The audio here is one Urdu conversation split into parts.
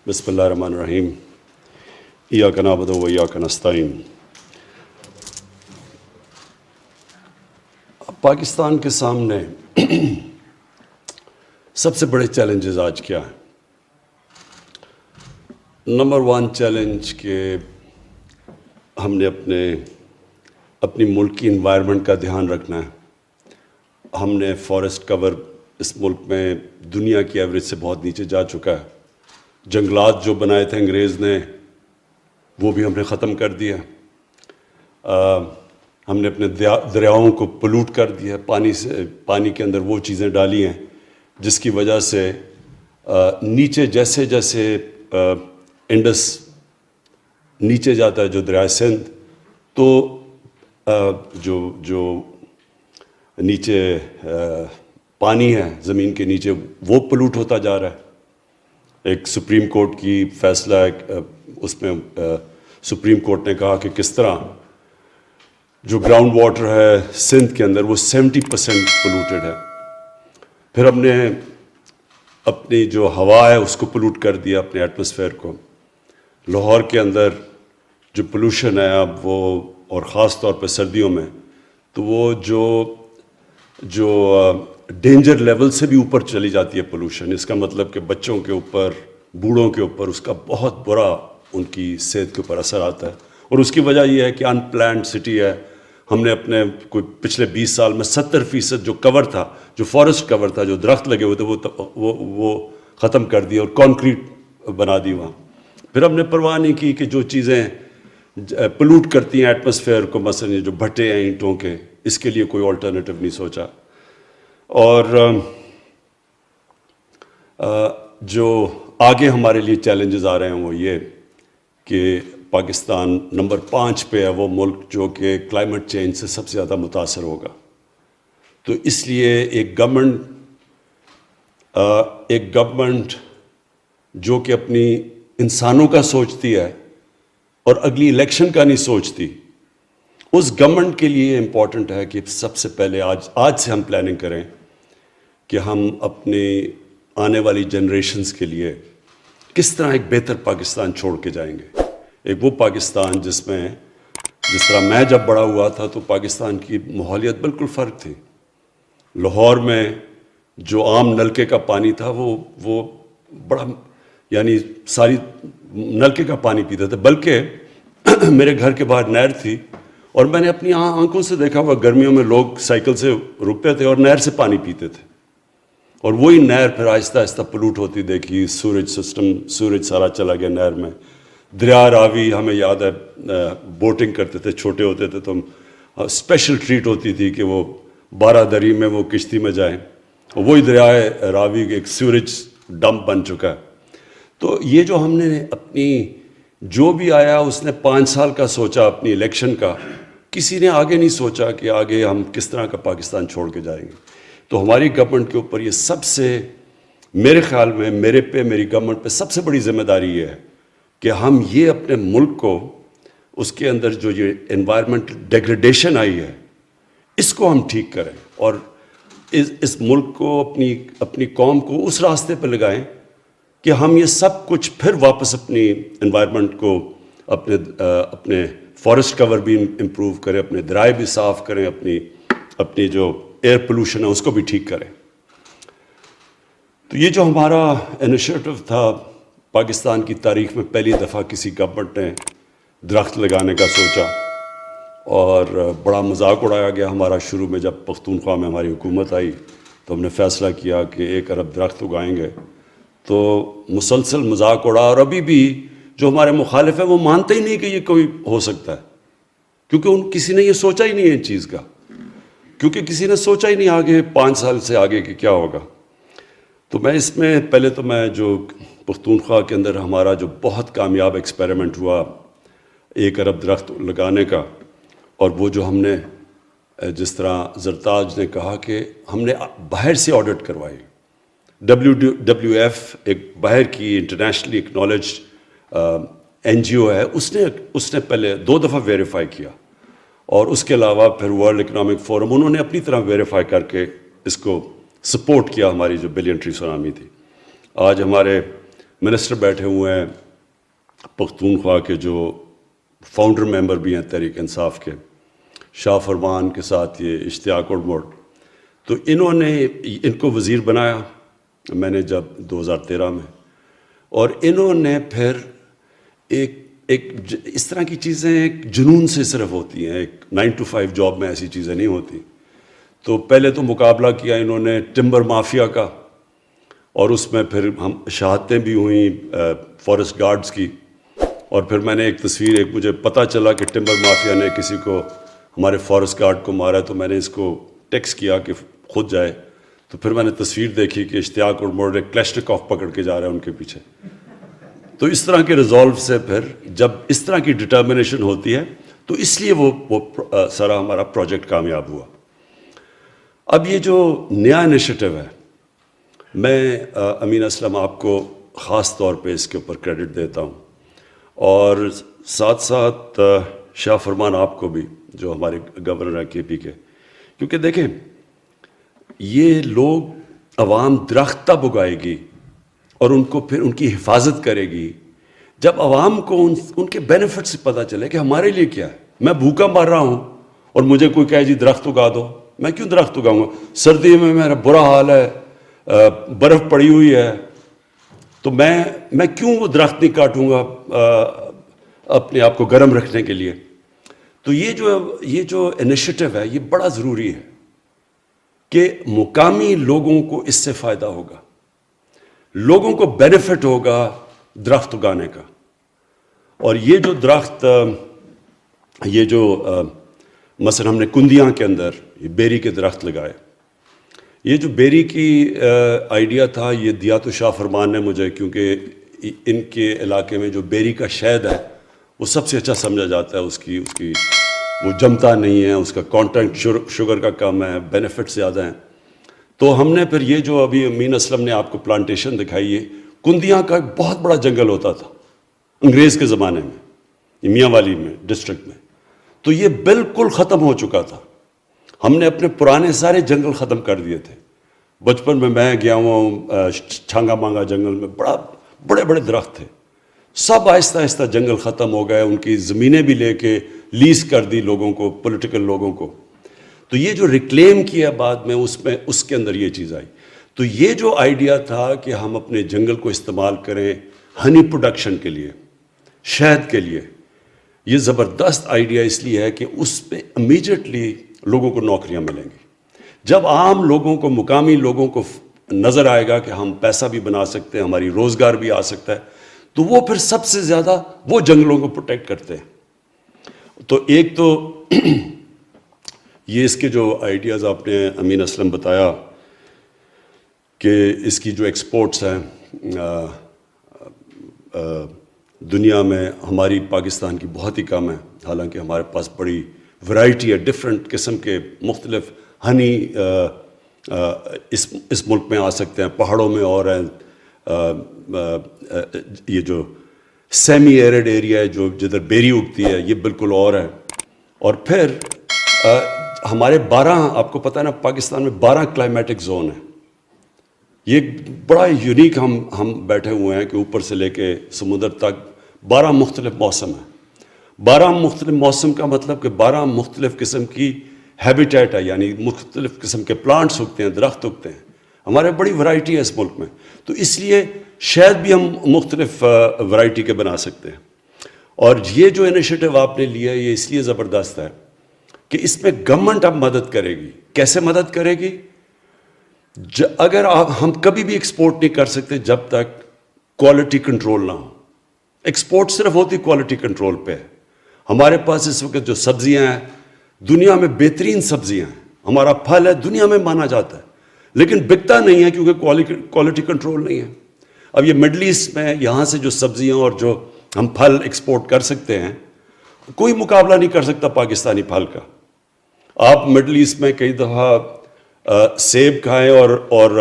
بسم اللہ الرحمن الرحیم ایاک نعبد و ایاک نستعین۔ پاکستان کے سامنے سب سے بڑے چیلنجز آج کیا ہیں؟ نمبر 1 چیلنج کہ ہم نے اپنی ملک کی انوائرمنٹ کا دھیان رکھنا ہے۔ ہم نے فارسٹ کور اس ملک میں دنیا کی ایوریج سے بہت نیچے جا چکا ہے۔ جنگلات جو بنائے تھے انگریز نے وہ بھی ہم نے ختم کر دیا۔ ہم نے اپنے دریاؤں کو پلوٹ کر دیا، پانی کے اندر وہ چیزیں ڈالی ہیں جس کی وجہ سے نیچے جیسے جیسے انڈس نیچے جاتا ہے جو دریائے سندھ، تو جو نیچے پانی ہے زمین کے نیچے وہ پلوٹ ہوتا جا رہا ہے۔ ایک سپریم کورٹ کی فیصلہ ہے، اس میں سپریم کورٹ نے کہا کہ کس طرح جو گراؤنڈ واٹر ہے سندھ کے اندر وہ 70% پولوٹڈ ہے۔ پھر ہم نے اپنی جو ہوا ہے اس کو پولوٹ کر دیا، اپنے ایٹماسفیئر کو۔ لاہور کے اندر جو پولوشن ہے اب وہ، اور خاص طور پہ سردیوں میں، تو وہ جو ڈینجر لیول سے بھی اوپر چلی جاتی ہے پولوشن۔ اس کا مطلب کہ بچوں کے اوپر، بوڑھوں کے اوپر اس کا بہت برا ان کی صحت کے اوپر اثر آتا ہے۔ اور اس کی وجہ یہ ہے کہ ان پلانڈ سٹی ہے۔ ہم نے اپنے کوئی پچھلے 20 سال میں 70% جو کور تھا، جو فارسٹ کور تھا، جو درخت لگے ہوئے تھے، وہ ختم کر دیا اور کانکریٹ بنا دی وہاں۔ پھر ہم نے پرواہ نہیں کی کہ جو چیزیں پلوٹ کرتی ہیں ایٹماسفیئر کو، مثلا یہ جو بھٹے ہیں اینٹوں کے، اس کے لیے کوئی الٹرنیٹو نہیں سوچا۔ اور جو آگے ہمارے لیے چیلنجز آ رہے ہیں وہ یہ کہ پاکستان نمبر 5 پہ ہے وہ ملک جو کہ کلائمیٹ چینج سے سب سے زیادہ متاثر ہوگا۔ تو اس لیے ایک گورنمنٹ جو کہ اپنی انسانوں کا سوچتی ہے اور اگلی الیکشن کا نہیں سوچتی، اس گورنمنٹ کے لیے امپورٹنٹ ہے کہ سب سے پہلے آج سے ہم پلاننگ کریں کہ ہم اپنی آنے والی جنریشنز کے لیے کس طرح ایک بہتر پاکستان چھوڑ کے جائیں گے۔ ایک وہ پاکستان جس طرح میں جب بڑا ہوا تھا تو پاکستان کی ماحولیت بالکل فرق تھی۔ لاہور میں جو عام نلکے کا پانی تھا وہ بڑا، یعنی ساری نلکے کا پانی پیتے تھے، بلکہ میرے گھر کے باہر نہر تھی اور میں نے اپنی آنکھوں سے دیکھا ہوا گرمیوں میں لوگ سائیکل سے رکتے تھے اور نہر سے پانی پیتے تھے، اور وہی نہر پھر آہستہ آہستہ پلوٹ ہوتی دیکھی۔ سورج سارا چلا گیا نہر میں۔ دریا راوی ہمیں یاد ہے، بوٹنگ کرتے تھے، چھوٹے ہوتے تھے تو اسپیشل ٹریٹ ہوتی تھی کہ وہ 12 دری میں وہ کشتی میں جائیں، وہی دریائے راوی ایک سیوریج ڈمپ بن چکا ہے۔ تو یہ جو ہم نے اپنی، جو بھی آیا اس نے 5 سال کا سوچا اپنی الیکشن کا، کسی نے آگے نہیں سوچا کہ آگے ہم کس طرح کا پاکستان چھوڑ کے جائیں گے۔ تو ہماری گورنمنٹ کے اوپر یہ سب سے، میرے خیال میں میری گورنمنٹ پہ سب سے بڑی ذمہ داری یہ ہے کہ ہم یہ اپنے ملک کو، اس کے اندر جو یہ انوائرمنٹ ڈیگریڈیشن آئی ہے، اس کو ہم ٹھیک کریں اور اس ملک کو، اپنی قوم کو اس راستے پہ لگائیں کہ ہم یہ سب کچھ پھر واپس اپنی انوائرمنٹ کو، اپنے فارسٹ کور بھی امپروو کریں، اپنے درائے بھی صاف کریں، اپنی جو ایئر پولوشن ہے اس کو بھی ٹھیک کریں۔ تو یہ جو ہمارا انیشیٹو تھا، پاکستان کی تاریخ میں پہلی دفعہ کسی گورنمنٹ نے درخت لگانے کا سوچا، اور بڑا مذاق اڑایا گیا ہمارا شروع میں۔ جب پختونخوا میں ہماری حکومت آئی تو ہم نے فیصلہ کیا کہ 1 ارب درخت اگائیں گے، تو مسلسل مذاق اڑا، اور ابھی بھی جو ہمارے مخالف ہیں وہ مانتے ہی نہیں کہ یہ کوئی ہو سکتا ہے، کیونکہ کسی نے یہ سوچا ہی نہیں ہے ان چیز کا، کیونکہ کسی نے سوچا ہی نہیں آگے 5 سال سے آگے کہ کیا ہوگا۔ تو میں اس میں پہلے تو میں جو پختونخوا کے اندر ہمارا جو بہت کامیاب ایکسپیریمنٹ ہوا 1 ارب درخت لگانے کا، اور وہ جو ہم نے، جس طرح زرتاج نے کہا کہ ہم نے باہر سے آڈٹ کروائی، WWF ایک باہر کی انٹرنیشنلی اکنالجڈ NGO ہے، اس نے پہلے 2 دفعہ ویریفائی کیا، اور اس کے علاوہ پھر ورلڈ اکنامک فورم انہوں نے اپنی طرح ویریفائی کر کے اس کو سپورٹ کیا، ہماری جو بلین ٹری سونامی تھی۔ آج ہمارے منسٹر بیٹھے ہوئے ہیں پختونخوا کے جو فاؤنڈر ممبر بھی ہیں تحریک انصاف کے، شاہ فرمان کے ساتھ یہ اشتیاق اڑموڑ، تو انہوں نے ان کو وزیر بنایا میں نے جب 2013 میں، اور انہوں نے پھر ایک اس طرح کی چیزیں ایک جنون سے صرف ہوتی ہیں، ایک 9 to 5 جاب میں ایسی چیزیں نہیں ہوتی. تو پہلے تو مقابلہ کیا انہوں نے ٹمبر مافیا کا، اور اس میں پھر ہم شہادتیں بھی ہوئیں فارسٹ گارڈز کی، اور پھر میں نے ایک تصویر، ایک مجھے پتہ چلا کہ ٹمبر مافیا نے کسی کو ہمارے فارسٹ گارڈ کو مارا، تو میں نے اس کو ٹیکسٹ کیا کہ خود جائے. تو پھر میں نے تصویر دیکھی کہ اشتیاق اڑموڑ ایک کلیشنکوف پکڑ کے جا رہا ہے ان کے پیچھے. تو اس طرح کے ریزولو سے پھر جب اس طرح کی ڈٹرمنیشن ہوتی ہے تو اس لیے وہ سارا ہمارا پروجیکٹ کامیاب ہوا. اب یہ جو نیا انیشیٹو ہے، میں امین اسلم آپ کو خاص طور پہ اس کے اوپر کریڈٹ دیتا ہوں، اور ساتھ ساتھ شاہ فرمان آپ کو بھی جو ہمارے گورنر ہیں KP کے، کیونکہ دیکھیں یہ لوگ عوام درخت تب اگائے گی اور ان کو پھر ان کی حفاظت کرے گی جب عوام کو ان کے بینیفٹ سے پتہ چلے کہ ہمارے لیے کیا ہے. میں بھوکا مر رہا ہوں اور مجھے کوئی کہے جی درخت اگا دو، میں کیوں درخت اگاؤں گا؟ سردی میں میرا برا حال ہے، برف پڑی ہوئی ہے، تو میں کیوں وہ درخت نہیں کاٹوں گا اپنے آپ کو گرم رکھنے کے لیے. تو یہ جو انیشیٹو ہے یہ بڑا ضروری ہے کہ مقامی لوگوں کو اس سے فائدہ ہوگا، لوگوں کو بینیفٹ ہوگا درخت اگانے کا. اور یہ جو درخت، یہ جو مثلا ہم نے کندیاں کے اندر یہ بیری کے درخت لگائے، یہ جو بیری کی آئیڈیا تھا یہ دیا تو شاہ فرمان نے مجھے، کیونکہ ان کے علاقے میں جو بیری کا شہد ہے وہ سب سے اچھا سمجھا جاتا ہے، اس کی وہ جمتا نہیں ہے، اس کا کانٹینٹ شوگر کا کم ہے، بینیفٹ زیادہ ہیں. تو ہم نے پھر یہ جو ابھی امین اسلم نے آپ کو پلانٹیشن دکھائی ہے، کندیاں کا ایک بہت بڑا جنگل ہوتا تھا انگریز کے زمانے میں میاں والی میں ڈسٹرکٹ میں، تو یہ بالکل ختم ہو چکا تھا. ہم نے اپنے پرانے سارے جنگل ختم کر دیے تھے. بچپن میں گیا ہوں چھانگا مانگا جنگل میں، بڑے بڑے درخت تھے، سب آہستہ آہستہ جنگل ختم ہو گئے، ان کی زمینیں بھی لے کے لیز کر دی لوگوں کو، پولیٹیکل لوگوں کو. تو یہ جو ریکلیم کیا بعد میں اس کے اندر یہ چیز آئی. تو یہ جو آئیڈیا تھا کہ ہم اپنے جنگل کو استعمال کریں ہنی پروڈکشن کے لیے، شہد کے لیے، یہ زبردست آئیڈیا اس لیے ہے کہ اس پہ امیجیٹلی لوگوں کو نوکریاں ملیں گی. جب عام لوگوں کو، مقامی لوگوں کو نظر آئے گا کہ ہم پیسہ بھی بنا سکتے ہیں، ہماری روزگار بھی آ سکتا ہے، تو وہ پھر سب سے زیادہ وہ جنگلوں کو پروٹیکٹ کرتے ہیں. تو ایک تو یہ اس کے جو آئیڈیاز آپ نے امین اسلم بتایا کہ اس کی جو ایکسپورٹس ہیں دنیا میں، ہماری پاکستان کی بہت ہی کم ہے، حالانکہ ہمارے پاس بڑی ورائٹی ہے، ڈفرینٹ قسم کے مختلف ہنی اس ملک میں آ سکتے ہیں. پہاڑوں میں اور ہیں، یہ جو سیمی ایرڈ ایریا ہے جو جدھر بیری اگتی ہے یہ بالکل اور ہے. اور پھر ہمارے 12، آپ کو پتہ ہے نا پاکستان میں 12 کلائمیٹک زون ہیں. یہ بڑا یونیک ہم بیٹھے ہوئے ہیں کہ اوپر سے لے کے سمندر تک 12 مختلف موسم ہیں. 12 مختلف موسم کا مطلب کہ 12 مختلف قسم کی ہیبیٹیٹ ہے، یعنی مختلف قسم کے پلانٹس اگتے ہیں، درخت اگتے ہیں. ہمارے بڑی ورائٹی ہے اس ملک میں، تو اس لیے شہد بھی ہم مختلف ورائٹی کے بنا سکتے ہیں. اور یہ جو انیشیٹو آپ نے لیا ہے یہ اس لیے زبردست ہے کہ اس میں گورنمنٹ اب مدد کرے گی. کیسے مدد کرے گی؟ اگر ہم کبھی بھی ایکسپورٹ نہیں کر سکتے جب تک کوالٹی کنٹرول نہ ہو. ایکسپورٹ صرف ہوتی کوالٹی کنٹرول پہ ہے. ہمارے پاس اس وقت جو سبزیاں ہیں دنیا میں بہترین سبزیاں ہیں، ہمارا پھل ہے دنیا میں مانا جاتا ہے، لیکن بکتا نہیں ہے کیونکہ کوالٹی کنٹرول نہیں ہے. اب یہ مڈل ایسٹ میں یہاں سے جو سبزیاں اور جو ہم پھل ایکسپورٹ کر سکتے ہیں کوئی مقابلہ نہیں کر سکتا پاکستانی پھل کا. آپ مڈل ایسٹ میں کئی دفعہ سیب کھائیں اور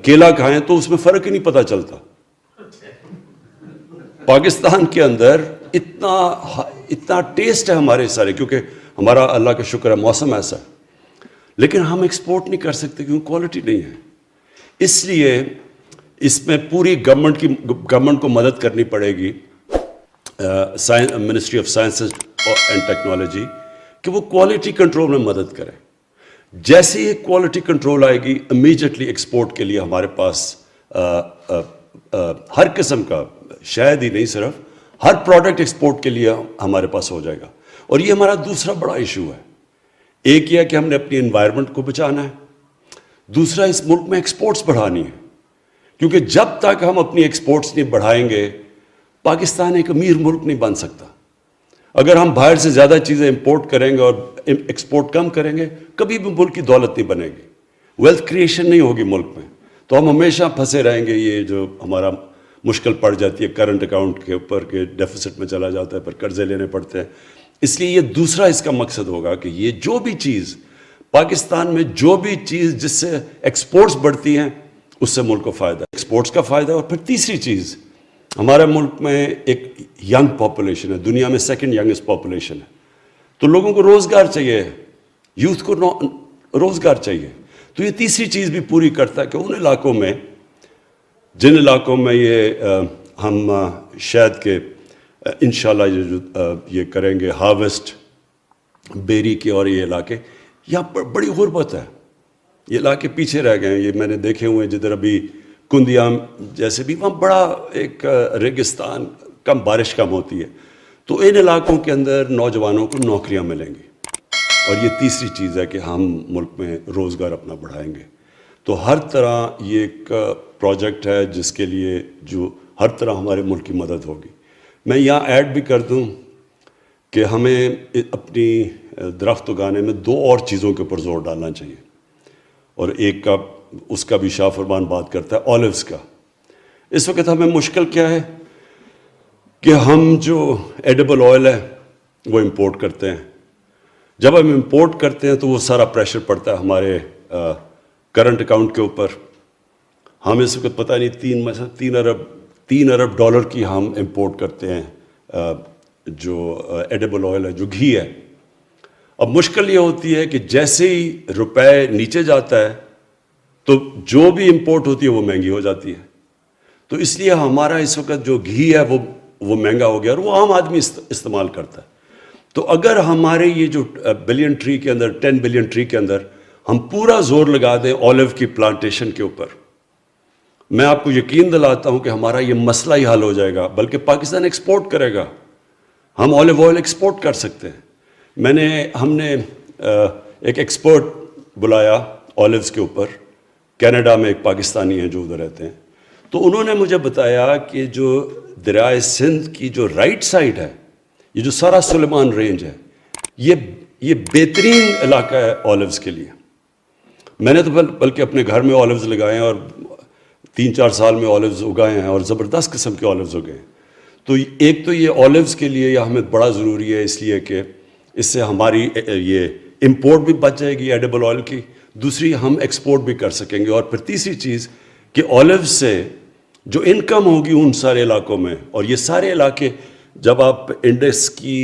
کیلا کھائیں تو اس میں فرق ہی نہیں پتہ چلتا. پاکستان کے اندر اتنا ٹیسٹ ہے ہمارے سارے، کیونکہ ہمارا اللہ کا شکر ہے موسم ایسا ہے، لیکن ہم ایکسپورٹ نہیں کر سکتے کیونکہ کوالٹی نہیں ہے. اس لیے اس میں پوری گورنمنٹ کو مدد کرنی پڑے گی، ministry of science and technology, کہ وہ کوالٹی کنٹرول میں مدد کرے. جیسے ہی کوالٹی کنٹرول آئے گی امیجیٹلی ایکسپورٹ کے لیے ہمارے پاس ہر قسم کا، شاید ہی نہیں صرف، ہر پروڈکٹ ایکسپورٹ کے لیے ہمارے پاس ہو جائے گا. اور یہ ہمارا دوسرا بڑا ایشو ہے. ایک یہ کہ ہم نے اپنی انوائرمنٹ کو بچانا ہے، دوسرا اس ملک میں ایکسپورٹس بڑھانی ہے، کیونکہ جب تک ہم اپنی ایکسپورٹس نہیں بڑھائیں گے پاکستان ایک امیر ملک نہیں بن سکتا. اگر ہم باہر سے زیادہ چیزیں امپورٹ کریں گے اور ایکسپورٹ کم کریں گے کبھی بھی ملک کی دولت نہیں بنے گی، ویلتھ کریشن نہیں ہوگی ملک میں. تو ہم ہمیشہ پھنسے رہیں گے. یہ جو ہمارا مشکل پڑ جاتی ہے کرنٹ اکاؤنٹ کے اوپر کہ ڈیفیسٹ میں چلا جاتا ہے، پھر قرضے لینے پڑتے ہیں. اس لیے یہ دوسرا اس کا مقصد ہوگا کہ یہ جو بھی چیز پاکستان میں، جو بھی چیز جس سے ایکسپورٹس بڑھتی ہیں اس سے ملک کو فائدہ ہے، ایکسپورٹس کا فائدہ. اور پھر تیسری چیز، ہمارے ملک میں ایک ینگ پاپولیشن ہے، دنیا میں سیکنڈ ینگسٹ پاپولیشن ہے. تو لوگوں کو روزگار چاہیے، یوتھ کو روزگار چاہیے. تو یہ تیسری چیز بھی پوری کرتا ہے کہ ان علاقوں میں، جن علاقوں میں ہم شاید کہ انشاءاللہ یہ کریں گے ہارویسٹ بیری کے، اور یہ علاقے یہاں بڑی غربت ہے، یہ علاقے پیچھے رہ گئے ہیں. یہ میں نے دیکھے ہوئے ہیں جدھر ابھی کندیام جیسے بھی، وہاں بڑا ایک ریگستان، کم بارش کم ہوتی ہے. تو ان علاقوں کے اندر نوجوانوں کو نوکریاں ملیں گی. اور یہ تیسری چیز ہے کہ ہم ملک میں روزگار اپنا بڑھائیں گے. تو ہر طرح یہ ایک پروجیکٹ ہے جس کے لیے جو ہر طرح ہمارے ملک کی مدد ہوگی. میں یہاں ایڈ بھی کر دوں کہ ہمیں اپنی درخت اگانے میں دو اور چیزوں کے اوپر زور ڈالنا چاہیے. اور ایک کا اس کا بھی شاہ فرمان بات کرتا ہے، اولیوز کا. اس وقت ہمیں مشکل کیا ہے کہ ہم جو ایڈیبل آئل ہے وہ امپورٹ کرتے ہیں. جب ہم امپورٹ کرتے ہیں تو وہ سارا پریشر پڑتا ہے ہمارے کرنٹ اکاؤنٹ کے اوپر. ہم اس وقت پتہ نہیں 3 ارب ڈالر کی ہم امپورٹ کرتے ہیں جو ایڈیبل آئل ہے، جو گھی ہے. اب مشکل یہ ہوتی ہے کہ جیسے ہی روپے نیچے جاتا ہے تو جو بھی امپورٹ ہوتی ہے وہ مہنگی ہو جاتی ہے. تو اس لیے ہمارا اس وقت جو گھی ہے وہ مہنگا ہو گیا اور وہ عام آدمی استعمال کرتا ہے. تو اگر ہمارے یہ جو بلین ٹری کے اندر 10 بلین ٹری کے اندر ہم پورا زور لگا دیں اولیو کی پلانٹیشن کے اوپر، میں آپ کو یقین دلاتا ہوں کہ ہمارا یہ مسئلہ ہی حل ہو جائے گا. بلکہ پاکستان ایکسپورٹ کرے گا، ہم اولیو آئل ایکسپورٹ کر سکتے ہیں. ہم نے ایک ایکسپرٹ بلایا اولیوز کے اوپر، کینیڈا میں ایک پاکستانی ہیں جو ادھر رہتے ہیں. تو انہوں نے مجھے بتایا کہ جو دریائے سندھ کی جو رائٹ سائڈ ہے، یہ جو سارا سلیمان رینج ہے، یہ بہترین علاقہ ہے اولیوز کے لیے. میں نے تو بلکہ اپنے گھر میں اولیوز لگائے ہیں اور 3-4 سال میں اولیوز اگائے ہیں اور زبردست قسم کے اولیوز اگائے ہیں. تو ایک تو یہ اولیوز کے لیے یہ ہمیں بڑا ضروری ہے، اس لیے کہ اس سے ہماری یہ امپورٹ بھی بچ جائے گی ایڈیبل آئل کی، دوسری ہم ایکسپورٹ بھی کر سکیں گے. اور پھر تیسری چیز کہ اولیوز سے جو انکم ہوگی ان سارے علاقوں میں، اور یہ سارے علاقے جب آپ انڈس کی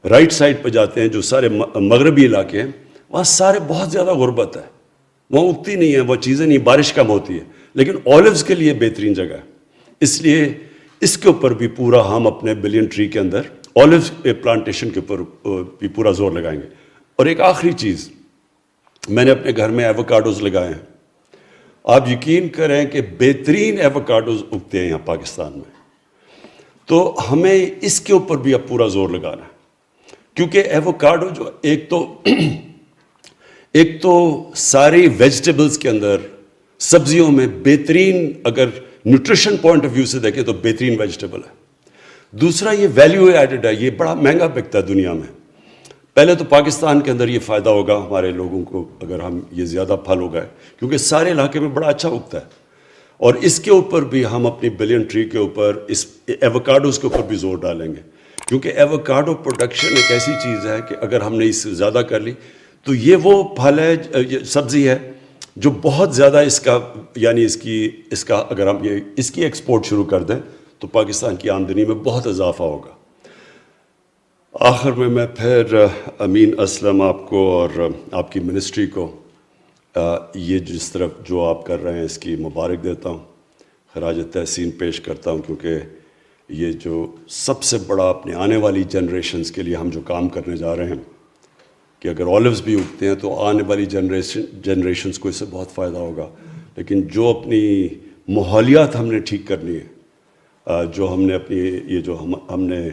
رائٹ سائڈ پہ جاتے ہیں، جو سارے مغربی علاقے ہیں، وہاں سارے بہت زیادہ غربت ہے، وہاں اگتی نہیں ہے وہ چیزیں، نہیں، بارش کم ہوتی ہے. لیکن اولیوز کے لیے بہترین جگہ ہے. اس لیے اس کے اوپر بھی پورا ہم اپنے بلین ٹری کے اندر اولیوز پلانٹیشن کے اوپر بھی پورا زور لگائیں گے. اور ایک آخری چیز، میں نے اپنے گھر میں ایووکاڈوز لگائے ہیں. آپ یقین کریں کہ بہترین ایووکاڈوز اگتے ہیں یہاں پاکستان میں. تو ہمیں اس کے اوپر بھی اب پورا زور لگانا ہے، کیونکہ ایووکاڈو جو ایک تو ساری ویجیٹیبلز کے اندر، سبزیوں میں بہترین، اگر نیوٹریشن پوائنٹ آف ویو سے دیکھیں تو بہترین ویجیٹیبل ہے. دوسرا یہ ویلیو ایڈڈ ہے، یہ بڑا مہنگا بکتا ہے دنیا میں. پہلے تو پاکستان کے اندر یہ فائدہ ہوگا ہمارے لوگوں کو اگر ہم یہ زیادہ پھل اگائے، کیونکہ سارے علاقے میں بڑا اچھا اگتا ہے. اور اس کے اوپر بھی ہم اپنی بلین ٹری کے اوپر، اس ایووکاڈوز کے اوپر بھی زور ڈالیں گے. کیونکہ ایووکاڈو پروڈکشن ایک ایسی چیز ہے کہ اگر ہم نے اس سے زیادہ کر لی تو یہ وہ پھل ہے، سبزی ہے جو بہت زیادہ اس کا، یعنی اس کا اگر ہم اس کی ایکسپورٹ شروع کر دیں تو پاکستان کی آمدنی میں بہت اضافہ ہوگا. آخر میں پھر امین اسلم آپ کو اور آپ کی منسٹری کو یہ جس طرف جو آپ کر رہے ہیں اس کی مبارک دیتا ہوں، خراج تحسین پیش کرتا ہوں، کیونکہ یہ جو سب سے بڑا اپنے آنے والی جنریشنز کے لیے ہم جو کام کرنے جا رہے ہیں کہ اگر اولوز بھی اگتے ہیں تو آنے والی جنریشنز کو اس سے بہت فائدہ ہوگا، لیکن جو اپنی ماحولیات ہم نے ٹھیک کرنی ہے، جو ہم نے اپنی یہ جو ہم نے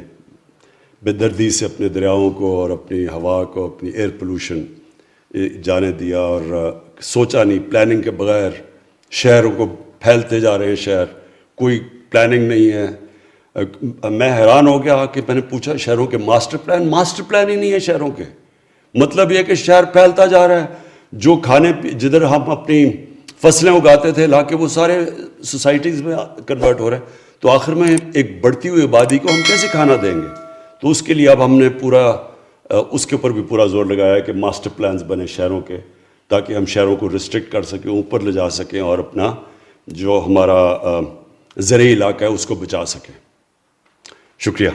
بے دردی سے اپنے دریاؤں کو اور اپنی ہوا کو، اپنی ایئر پولوشن جانے دیا اور سوچا نہیں، پلاننگ کے بغیر شہروں کو پھیلتے جا رہے ہیں، شہر کوئی پلاننگ نہیں ہے۔ میں حیران ہو گیا کہ میں نے پوچھا شہروں کے ماسٹر پلان ہی نہیں ہے شہروں کے، مطلب یہ کہ شہر پھیلتا جا رہا ہے، جو کھانے جدھر ہم اپنی فصلیں اگاتے تھے علاقے وہ سارے سوسائٹیز میں کنورٹ ہو رہے ہیں، تو آخر میں ایک بڑھتی ہوئی آبادی کو ہم کیسے کھانا دیں گے؟ تو اس کے لیے اب ہم نے پورا اس کے اوپر بھی پورا زور لگایا ہے کہ ماسٹر پلانز بنے شہروں کے، تاکہ ہم شہروں کو ریسٹرکٹ کر سکیں، اوپر لے جا سکیں اور اپنا جو ہمارا زرعی علاقہ ہے اس کو بچا سکیں۔ شکریہ۔